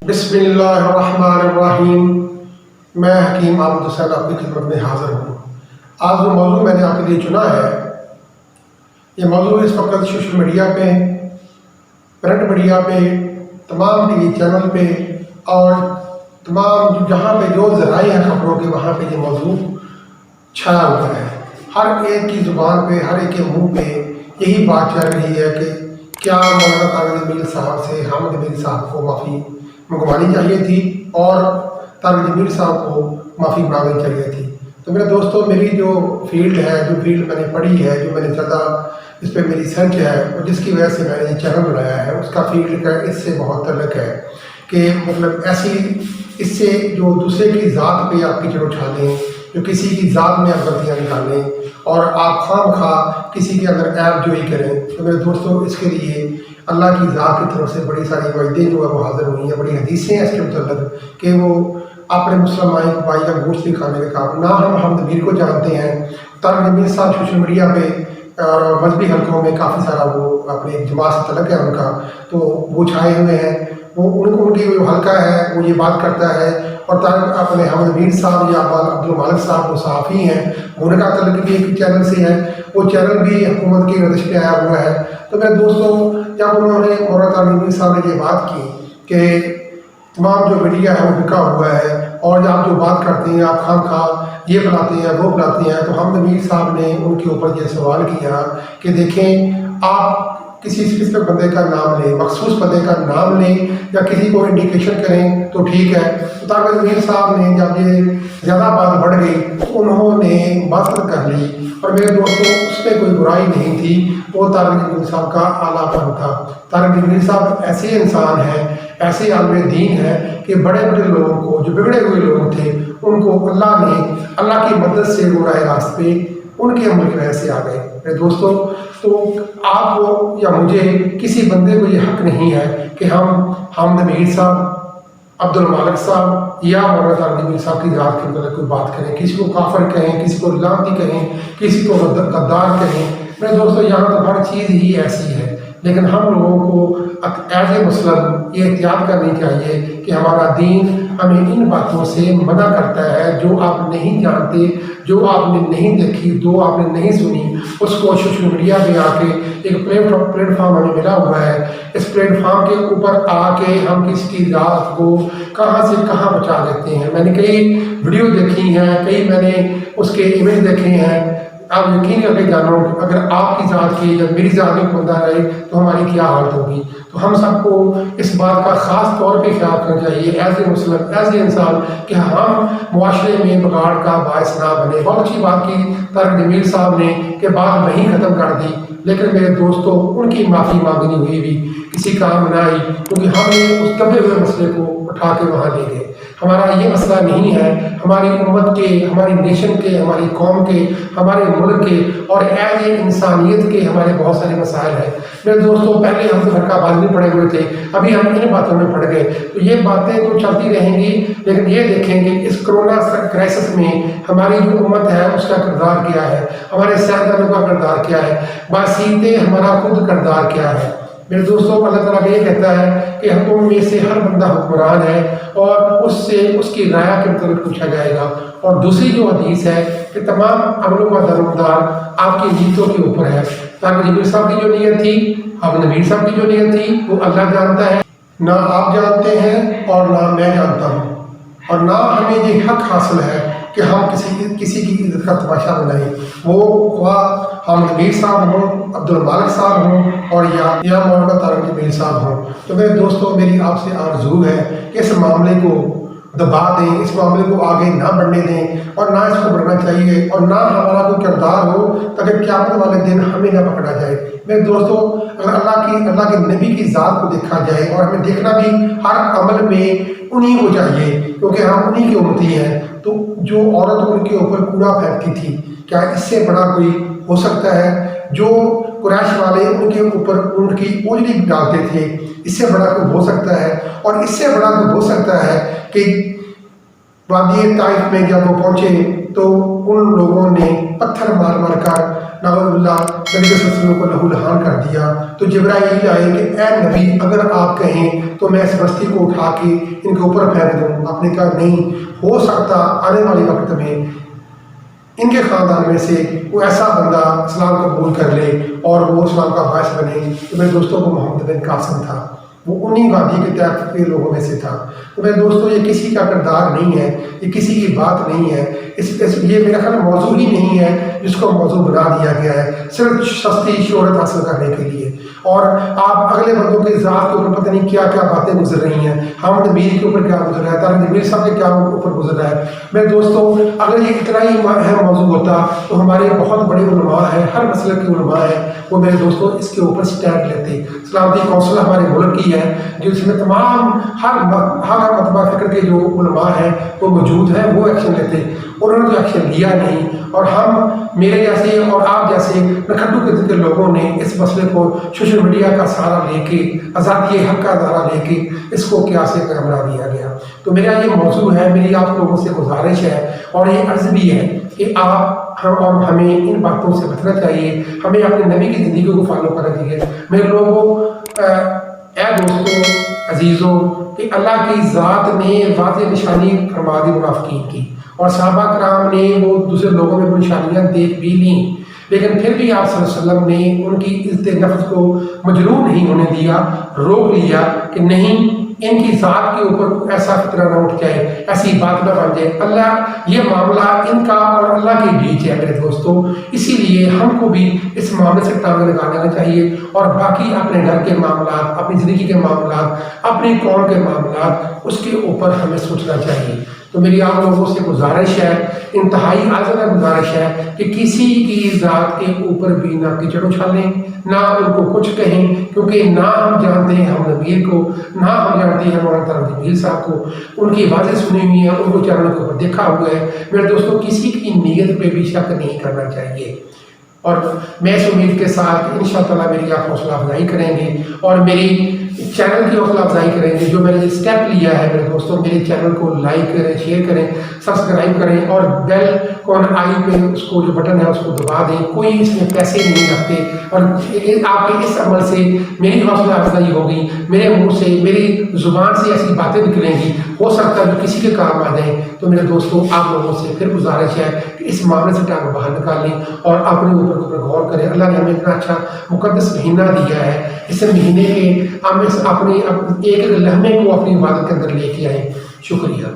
बिस्मिल्लाहिर्रहमानिर्रहीम। मैं हकीम आबिद हुसैन आपकी खिदमत में हाज़िर हूँ। आज जो मौजू मैंने आपके लिए चुना है, ये मौजू इस वक्त सोशल मीडिया पे, प्रिंट मीडिया पे, तमाम टीवी चैनल पे और तमाम जहाँ पे जो ज़राए हैं खबरों के, वहाँ पे ये मौजू छाया हुआ है। हर एक की ज़ुबान पे, हर एक के मुँह पे यही बात चल रही है कि क्या मौलाना तारिक जमील साहब से हामिद मीर साहब को माफ़ी मंगवानी चाहिए थी और तारिक जमील साहब को माफ़ी मांगनी चाहिए थी। तो मेरे दोस्तों, मेरी जो फील्ड है, जो फील्ड मैंने पढ़ी है, जो मैंने ज़्यादा इस पर मेरी रिसर्च है और जिसकी वजह से मैंने ये चैनल बनाया है, उसका फील्ड का इससे बहुत तल्लक है कि मतलब ऐसी इससे जो दूसरे की ज़ात पे आप कीचड़ उछालें, जो किसी की ज़ात में आप गलतियाँ निकालें और आप खामखा किसी के अंदर ऐब जोई करें। तो मेरे दोस्तों, इसके लिए अल्लाह की ज़ात की तरफ से बड़ी सारी वजदें जो है वो हाज़िर हुई हैं, बड़ी हदीसें हैं इसके मतलब कि वो अपने मुसलमान भाई का गोश्त भी खाने के काम ना। हम हामिद मीर को जानते हैं, तारिक जमील साहब सोशल मीडिया पे और मजहबी हलकों में काफ़ी सारा वो अपने जमात से तलक है उनका, तो वो छाए हुए हैं। वो उनको उनकी जो हल्का है वो ये बात करता है और तारिक अपने हामिद मीर साहब या अब्दुल मालिक साहब वो सहाफ़ी हैं, उनका तलक भी एक चैनल से है, वो चैनल भी हुकूमत की रजिश पे आया हुआ है। तो मेरे दोस्तों, जब उन्होंने मौलाना तारिक जमील साहब ने ये बात की कि तमाम जो मीडिया है वो बिका हुआ है और आप जो बात करते हैं, आप खामखा ये बुलाते हैं वो बुलाते हैं, तो हामिद मीर साहब ने उनके ऊपर ये सवाल किया कि देखें, आप किसी स्पेसिफिक बंदे का नाम लें, मखसूस बंदे का नाम लें या किसी को इंडिकेशन करें तो ठीक है। तो तारिक जमील साहब ने जब ये ज़्यादा बात बढ़ गई तो उन्होंने बात कर ली और मेरे दोस्तों, उसमें कोई बुराई नहीं थी, वो तारिक जमील साहब का आलापन था। तारिक जमील साहब ऐसे इंसान हैं, ऐसे आलिम दीन हैं कि बड़े बड़े लोगों को, जो बिगड़े हुए लोग थे, उनको अल्लाह ने अल्लाह की मदद से वो राह रास्त पे उनके अमल की वजह से आ गए। मेरे दोस्तों, तो आपको या मुझे किसी बंदे को ये हक नहीं है कि हम हामिद मीर साहब, अब्दुल मालिक साहब या मौलाना तारिक जमील साहब की ज़ात के मतलब कोई बात करें, किसी को काफिर कहें, किसी को लानती कहें, किसी को गद्दार कहें। मेरे दोस्तों, यहाँ तो हर चीज़ ही ऐसी है, लेकिन हम लोगों को एज ए मुस्लिम ये एहतियात करनी चाहिए कि हमारा दीन हमें इन बातों से मना करता है। जो आप नहीं जानते, जो आपने नहीं देखी, जो आपने नहीं सुनी, उसको सोशल मीडिया पे आके एक प्लेटफॉर्म हमें मिला हुआ है, इस प्लेटफॉर्म के ऊपर आके हम किसी की रात को कहाँ से कहाँ पहुँचा देते हैं। मैंने कई वीडियो देखी हैं, कई मैंने उसके इमेज देखे हैं। आप यकीन करके जानो, अगर आपकी ज़ात की या मेरी ज़ात में बंदा रहे तो हमारी क्या हालत होगी। तो हम सबको इस बात का ख़ास तौर पे ख्याल रखना चाहिए as a Muslim, as a इंसान, कि हम मुआशरे में बिगाड़ का बायस ना बने। बहुत अच्छी बात की तारिक जमील साहब ने कि बात वहीं ख़त्म कर दी, लेकिन मेरे दोस्तों, उनकी माफ़ी मांगनी हुई भी किसी काम न आई, क्योंकि हमने उस दबे हुए मसले को उठा के वहाँ ले गए। हमारा ये मसला नहीं है, हमारी उम्मत के, हमारी नेशन के, हमारी कौम के, हमारे मुल्क के और एज ए इंसानियत के हमारे बहुत सारे मसाइल हैं। मेरे दोस्तों, पहले हम तो फरका बाजी पड़े हुए थे, अभी हम इन बातों में पड़ गए। तो ये बातें तो चलती रहेंगी, लेकिन ये देखेंगे इस कोरोना क्राइसिस में हमारी जो उम्मत है उसका किरदार क्या है, हमारे सियासतदानों का किरदार क्या है, बासीते हमारा खुद किरदार क्या है। मेरे दोस्तों, अल्लाह ताला ये कहता है कि हम में से हर बंदा हुक्मरान है और उससे उसकी राय के मतलब पूछा जाएगा। और दूसरी जो हदीस है कि तमाम अमलों का दारोमदार आपकी नीयतों के ऊपर है। तारिक जमील साहब की जो नीयत थी, हामिद मीर साहब की जो नीयत थी, वो अल्लाह जानता है, ना आप जानते हैं और ना मैं जानता हूँ। और ना हमें ये हक हासिल है कि हम किसी की इज्जत का तमाशा बनाएं, वो हामिद मीर साहब हों, अब्दुल मालिक साहब हों और या मौलाना तारिक जमील साहब हों। तो मेरे दोस्तों, मेरी आपसे आरज़ू है कि इस मामले को दबा दें, इस मामले को आगे ना बढ़ने दें और ना इसको बढ़ना चाहिए और ना हमारा कोई किरदार हो ताकि क़यामत वाले दिन हमें ना पकड़ा जाए। मेरे दोस्तों, अगर अल्लाह के नबी की ज़ात को देखा जाए और हमें देखना भी हर अमल में उन्हीं को चाहिए, क्योंकि हम उन्हीं की उम्मती हैं। तो जो औरत उनके ऊपर कूड़ा फेंकती थी, क्या इससे बड़ा कोई हो सकता है? जो कुरैश वाले उनके ऊपर उनकी उंगली डालते थे, इससे बड़ा कोई हो सकता है? और इससे बड़ा कोई हो सकता है कि वादी ताइफ में जब वो पहुंचे तो उन लोगों ने पत्थर मार मार कर नाउज़ुबिल्लाह नबी वसल्लम को लहूलुहान कर दिया। तो जिब्राईल आए कि ए नबी, अगर आप कहें तो मैं इस बस्ती को उठा के इनके ऊपर फेंक दूँ। आपने कहा नहीं, हो सकता आने वाले वक्त में इनके ख़ानदान में से वो ऐसा बंदा इस्लाम कबूल कर ले और वो इस्लाम का बायस बने। तो मेरे दोस्तों को मोहम्मद बिन कासिम था, वो उन्हीं वादी के तहत के लोगों में से था। तो मेरे दोस्तों, ये किसी का किरदार नहीं है, ये किसी की बात नहीं है, ये मेरा ख्याल मौजू ही नहीं है जिसको मौजू बना दिया गया है सिर्फ सस्ती शोहरत हासिल करने के लिए। और आप अगले बंदों के ज़ात के ऊपर पता नहीं क्या क्या बातें गुजर रही हैं, हम नबीर के ऊपर क्या गुजर रहा है, तारा नबीर साहब के क्या ऊपर गुजर रहा है। मेरे दोस्तों, अगर ये इतना ही अहम मौजू होता तो हमारे बहुत बड़े उलमा हैं, हर मसलक के उलमा हैं, वो मेरे दोस्तों इसके ऊपर स्टैंड लेते। सलामती कौंसिल हमारे मुल्क की है जो इसमें तमाम हर मतबा फिक्र के जो उलमा हैं वो मौजूद हैं, वो एक्शन लेते। उन्होंने तो एक्शन लिया नहीं, और हम मेरे जैसे और आप जैसे नखड्डू किस्म के लोगों ने इस मसले को सोशल मीडिया का सहारा लेके, आज़ादी हक का सहारा लेके इसको क्या से कैमरा दिया गया। तो मेरा ये मौजू है, मेरी आप लोगों से गुजारिश है और ये अर्ज़ भी है कि आप हम और हमें इन बातों से बचना चाहिए, हमें अपने नबी की ज़िंदगी को फॉलो करना चाहिए। मेरे लोगों, ए दोस्तों अजीज़ों, कि अल्लाह की ज़ात ने वाज़ेह निशानी फरमा दी मुनाफिकीन की, और सहाबा कराम ने वो दूसरे लोगों में निशानियाँ देख भी लीं, लेकिन फिर भी आप सल्लल्लाहु अलैहि वसल्लम ने उनकी इज़्ज़त नफ्स को मजरूह नहीं होने दिया, रोक लिया कि नहीं, इनकी ज़ात के ऊपर ऐसा फितना ना उठ जाए, ऐसी बात ना बन जाए। अल्लाह, ये मामला इनका और अल्लाह के बीच है मेरे दोस्तों, इसीलिए हमको भी इस मामले से टांग लगा देना चाहिए और बाकी अपने घर के मामला, अपनी ज़िंदगी के मामला, अपनी कौम के मामला, उसके ऊपर हमें सोचना चाहिए। तो मेरी आप लोगों से गुजारिश है, इंतहाई आज़ादा गुजारिश है कि किसी की ज़ात के ऊपर भी ना कीचड़ उछालें, ना उनको कुछ कहें, क्योंकि ना हम जानते हैं हम नबीर को, ना हम जानते हैं मौलाना नबीर साहब को, उनकी आवाज़ें सुनी हुई हैं, उनको चैनल के ऊपर देखा हुआ है। मेरे दोस्तों, किसी की नीयत पे भी शक नहीं करना चाहिए, और मैं इस उम्मीद के साथ इंशाअल्लाह मेरी आप हौसला अफजाई करेंगे और मेरी चैनल की हौसला अफजाई करेंगे। जो मैंने स्टेप लिया है मेरे दोस्तों, मेरे चैनल को लाइक करें, शेयर करें, सब्सक्राइब करें और बेल कॉन आई पे उसको जो बटन है उसको दबा दें। कोई इसमें पैसे नहीं लगते, और आपके इस अमल से मेरी हौसला अफजाई होगी, मेरे मुंह से, मेरी ज़ुबान से ऐसी बातें निकलेंगी, हो सकता है जो किसी के काम आ जाए। तो मेरे दोस्तों, आप लोगों से फिर गुजारिश है कि इस मामले से टांग बाहर निकाल लें और अपने ऊपर गौर करें। अल्लाह ने हमें इतना अच्छा मुकद्दस महीना दिया है, इस महीने के हम अपने एक एक लम्हे को अपनी इबादत के अंदर लेके आए। शुक्रिया।